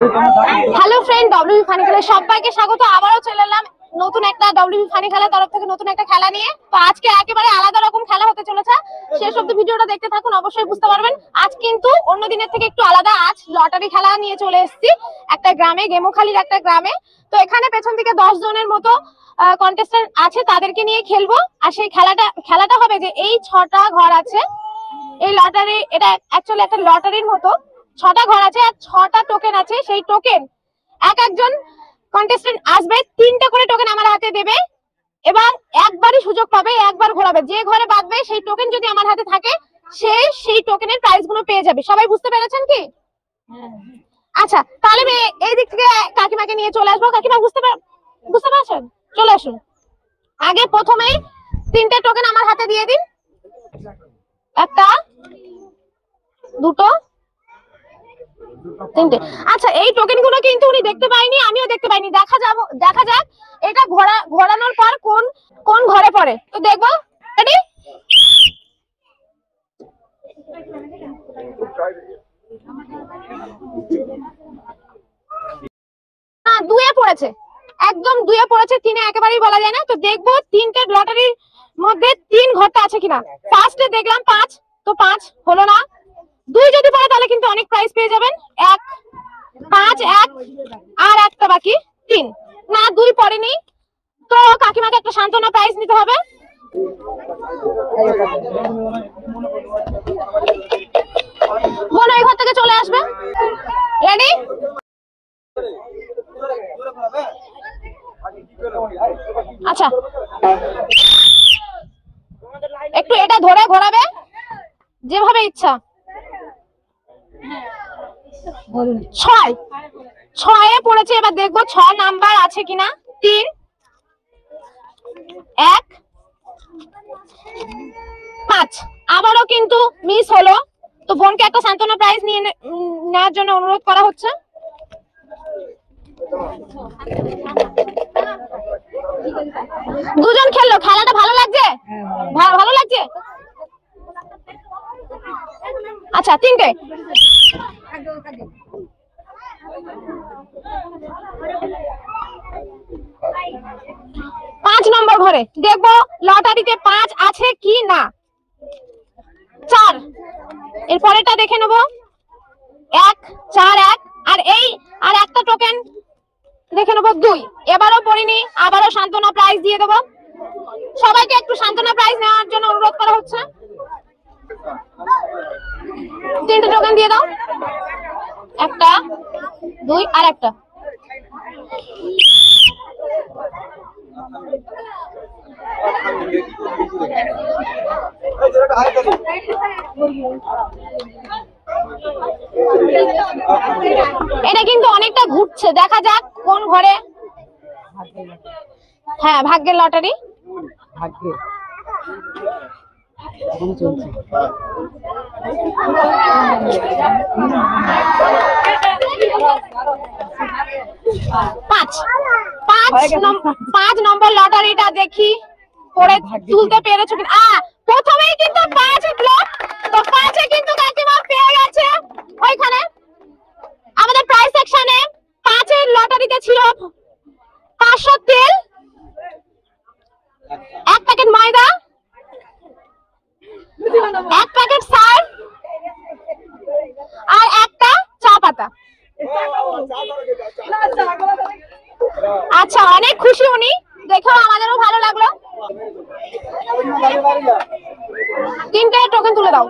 Hello friend, WB funny খেলা সবাইকে স্বাগত। আবারও চলে এলাম নতুন একটা ডব্লিউবি ফানি খেলার তরফ থেকে নতুন একটা খেলা নিয়ে। তো আজকে একেবারে আলাদা রকম খেলা হতে চলেছে, শেষ অব্দি ভিডিওটা দেখতে থাকুন, অবশ্যই বুঝতে পারবেন। আজ কিন্তু অন্য দিনের থেকে একটু আলাদা। আজ লটারি খেলা নিয়ে চলে এসেছি একটা গ্রামে, গেমোখালির একটা গ্রামে। তো এখানে পেছন থেকে 10 জনের মতো কন্টেস্টেন্ট আছে, তাদেরকে নিয়ে খেলবো। আর সেই খেলাটা হবে যে এই 6টা ঘর আছে এই লটারি, এটা অ্যাকচুয়ালি একটা লটারির মতো। 6টা ঘর আছে আর 6টা টোকেন আছে। সেই টোকেন একজন কন্টেস্টেন্ট আসবে, 3টা করে টোকেন আমার হাতে দেবে এবং একবারই সুযোগ পাবে, একবার ঘোরাবে। যে ঘরে বাঁধবে সেই টোকেন যদি আমার হাতে থাকে, সেই টোকেনের প্রাইস গুলো পেয়ে যাবে। সবাই বুঝতে পেরেছেন কি? আচ্ছা, তাহলে এই দিক থেকে কাকিমাকে নিয়ে চলে আসবো। কাকিমা বুঝতে পারছেন? চলে আসুন। আগে প্রথমেই 3টে টোকেন আমার হাতে দিয়ে দিন। একটা, দুটো, 3টে। আচ্ছা, এই টোকেন গুলো কিন্তু উনি দেখতে পাইনি, আমিও দেখতে পাইনি। দেখা যাক এটা ঘোরানোর পর কোন ঘরে পড়ে। তো দেখবো। রেডি? না, 2-এ পড়েছে, একদম 2-এ পড়েছে। 3-এ একেবারেই বলা যায় না। তো দেখবো 3টে লটারির মধ্যে 3 ঘরটা আছে কিনা। ফার্স্টে দেখলাম 5, তো 5 হলো না। 2 যদি পড়ে তাহলে কিন্তু অনেক প্রাইস পেয়ে যাবেন। 1, 5, 1 আর একটা বাকি 3। না, 2 পড়েনি। তো কাকিমাকে একটা সান্ত্বনা প্রাইজ নিতে হবে। বোন এই ঘর থেকে চলে আসবে। রেডি? আচ্ছা, একটু এটা ধরে ঘোরাবে যেভাবে ইচ্ছা। 6-এ পড়েছে। এবার দেখবো 6 নাম্বার আছে কিনা। 3, 1, 5। আবারও কিন্তু মিস হলো। তো বোনকে একটা সান্ত্বনা প্রাইজ নিয়ে নেওয়ার জন্য অনুরোধ করা হচ্ছে। দুজন খেললো, খেলাটা ভালো লাগছে? ভালো লাগছে। আচ্ছা, 3টে। 5 নম্বর ঘরে দেখবো লটারিতে 5 আছে কি না। 4, এর পরেরটা দেখে নেবো। 1, 4, 1 আর একটা টোকেন দেখে নেবো 2। এবারও পড়িনি, আবারও সান্ত্বনা প্রাইজ দিয়ে দেবো। সবাইকে একটু সান্ত্বনা প্রাইজ নেওয়ার জন্য অনুরোধ করা হচ্ছে। 3টে টোকেন দিয়ে দাও। 1, 2 আর একটা। এটা কিন্তু অনেকটা ঘুরছে, দেখা যাক কোন ঘরে। হ্যাঁ, ভাগ্যের লটারি। পাঁচ নম্বর লটারিটা দেখি পরে তুলতে পেরেছো কিনা। প্রথমেই কিন্তু 5 উঠলো। তো 5-এ কিন্তু কাকিমা পেয়ে গেছে। ওইখানে আমাদের প্রাইস সেকশনে 5-এর লটারিতে ছিল 500 তেল, 1 প্যাকেট ময়দা, 1 প্যাকেট সার আর একটা চা পাতা। আচ্ছা, অনেক খুশি উনি, দেখেও আমাদেরও ভালো লাগলো। 3টে টোকেন তুলে দাও।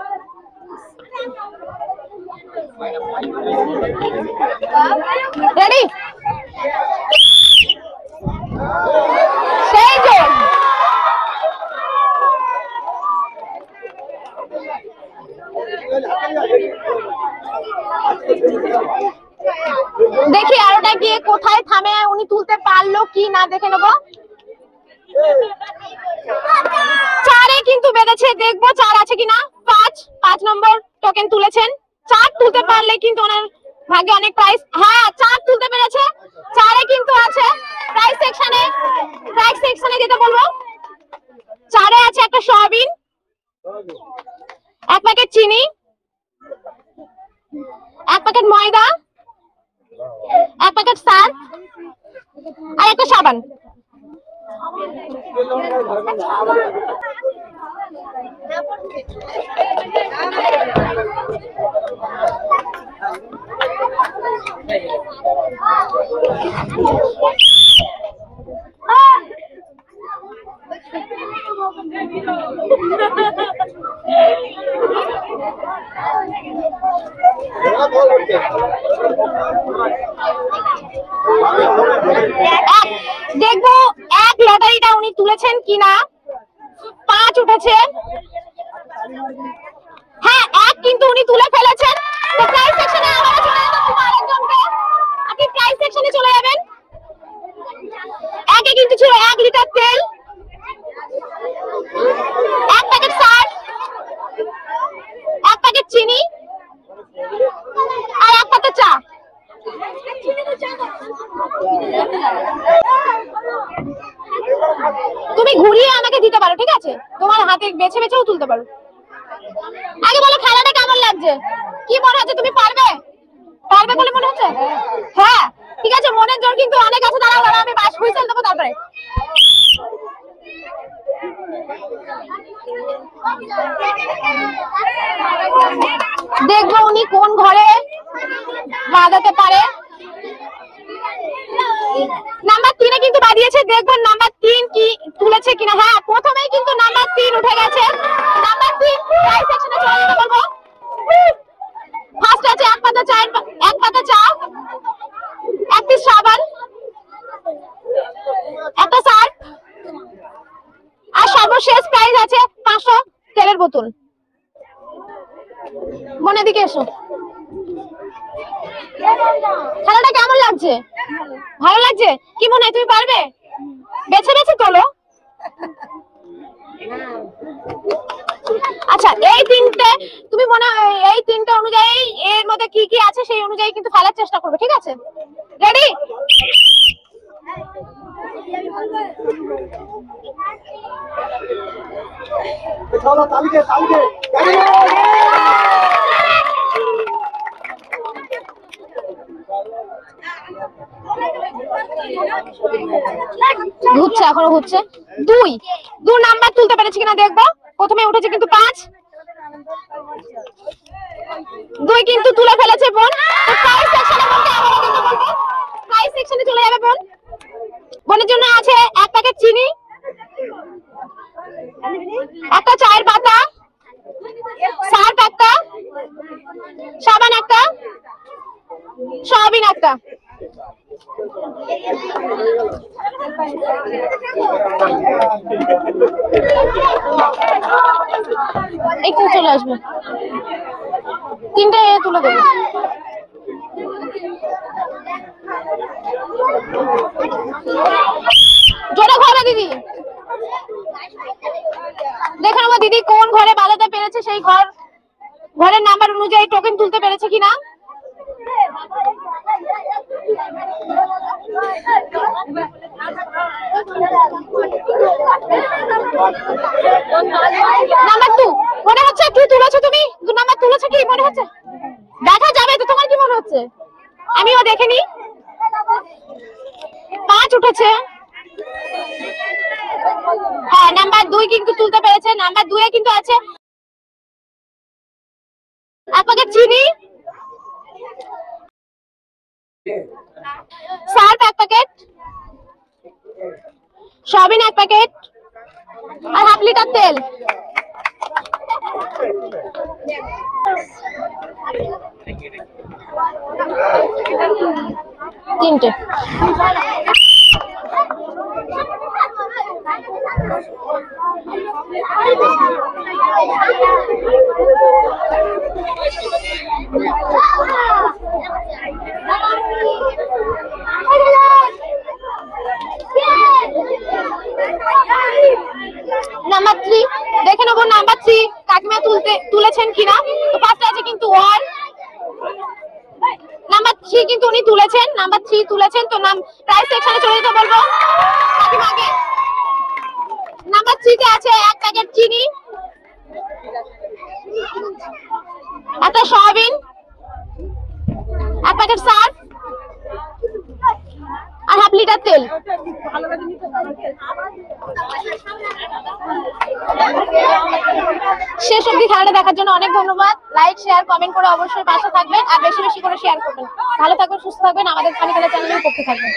রেডি? সেই যে দেখি আরোটা গিয়ে কোথায় থামে, উনি তুলতে পারলো কি না দেখে নেবো। 4-এ কিন্তু বেঁধেছে, দেখবো 4 আছে কিনা। 5 নম্বর টোকেন তুলেছেন। 4 তুলতে পারলে কিন্তু ওনার ভাগ্যে অনেক প্রাইস। হ্যাঁ, 4 তুলতে পেরেছে। 4-এ কিন্তু আছে। প্রাইস সেকশনে যেতে বলবো। 4-এ আছে একটা সয়াবিন, 1 প্যাকেট চিনি, 1 প্যাকেট ময়দা, প্যাকেট সার্ফ আর একটা সাবান। দেখবো এক লটারিটা উনি তুলেছেন কিনা। 5 উঠেছে, হ্যাঁ এক কিন্তু উনি তুলে ফেলেছেন। তো প্রাইস সেকশনে আবারও চলে যাবো আরেকজনকে। আপনি প্রাইস সেকশনে চলে যাবেন। একে কিন্তু ছিল 1 লিটার তেল, 1 প্যাকেট সার্ফ, 1 প্যাকেট চিনি আর 1 পাতা চা। তুমি ঘুরিয়ে আমাকে দিতে পারো, ঠিক আছে? তোমার হাতে বেছে বেছেও তুলতে পারো। আগে বলো খেলাটা কেমন লাগছে, কি মনে হচ্ছে? তুমি পারবে পারবে বলে মনে হচ্ছে? হ্যাঁ ঠিক আছে, মনের জোর কিন্তু অনেক আছে। দাঁড়াও দাঁড়াও, আমি 5 হুইসেল দেবো তারপরে। দেখবো উনি কোন ঘরে বাজাতে পারে। নাম্বার 3 এ কিন্তু বাজিয়েছে, দেখবো নাম্বার 3 কি তুলেছে কিনা। হ্যাঁ প্রথমেই কিন্তু নাম্বার 3 উঠে গেছে। নাম্বার 3 প্রাইস সেকশনে চলে যেতে বলবো। ফার্স্ট আছে 1 পাতা চা, 1 পাতা চা, 1 পিস সাবান, একটা সার্ফ আর সর্বশেষ প্রাইস আছে 500 তেলের বোতল। মনে দিকে এসো। খেলাটা কেমন লাগছে? ভালো লাগছে? কি মনে হয় তুমি পারবে? বেছে বেছে তোলো। আচ্ছা এই তিনটে তুমি মনে হয় এই তিনটে অনুযায়ী এর মধ্যে কি কি আছে সেই অনুযায়ী কিন্তু ফেলার চেষ্টা করবে, ঠিক আছে? রেডি? চলো তালিকে তালিকে ঘুরছে, এখনো ঘুরছে। 2 নাম্বার তুলতে পেরেছি কিনা দেখবো। প্রথমে উঠেছে কিন্তু 5, 2 কিন্তু তুলে ফেলেছে বোন। তো প্রাইস সেকশনে বলতে আবারও কিন্তু বলবো প্রাইস সেকশনে চলে যাবে বোন। বোনের জন্য আছে 1 প্যাকেট চিনি, একটা চায়ের পাতা, সার্ফ একটা, সাবান একটা, সয়াবিন একটা। একটু চলে আসবে, 3টে তুলে দেবো। জোরে ঘরে দিদি দেখে নেবো দিদি কোন ঘরে বাজাতে পেরেছে, সেই ঘরের নাম্বার অনুযায়ী টোকেন তুলতে পেরেছে কিনা। নাম্বার 2 মনে হচ্ছে কি তুলেছো তুমি? 2 নাম্বার তুলেছো কি মনে হচ্ছে? দেখা যাবে তো, তোমার কি মনে হচ্ছে? আমিও দেখিনি। 5 উঠেছে, হ্যাঁ নাম্বার 2 কিন্তু তুলতে পেরেছে। নাম্বার 2 এ কিন্তু আছে 1 প্যাকেট চিনি, সার্ফ 1 প্যাকেট, সয়াবিন 1 প্যাকেট আর হাফ লিটার তেল। তিনটে নাম্বার 3 দেখে নেবো নাম্বার 3 কাকিমা তুলেছেন কিনা। তো ফার্স্ট আছে কিন্তু 1, নাম্বার 3 কিন্তু উনি তুলেছেন, নাম্বার 3 তুলেছেন। তো প্রাইস সেকশনে চলে যেতে বলবো কাকিমাকে। নাম্বার 3 তে আছে 1 প্যাকেট চিনি, একটা soybean, 1 packet Surf, half litre তেল। শেষ অবধি খেলাটা দেখার জন্য অনেক ধন্যবাদ। লাইক শেয়ার কমেন্ট করে অবশ্যই পাশে থাকবেন আর বেশি বেশি করে শেয়ার করবেন। ভালো থাকবেন, সুস্থ থাকবেন, আমাদের ফানি খেলা চ্যানেলের পক্ষে থাকবেন।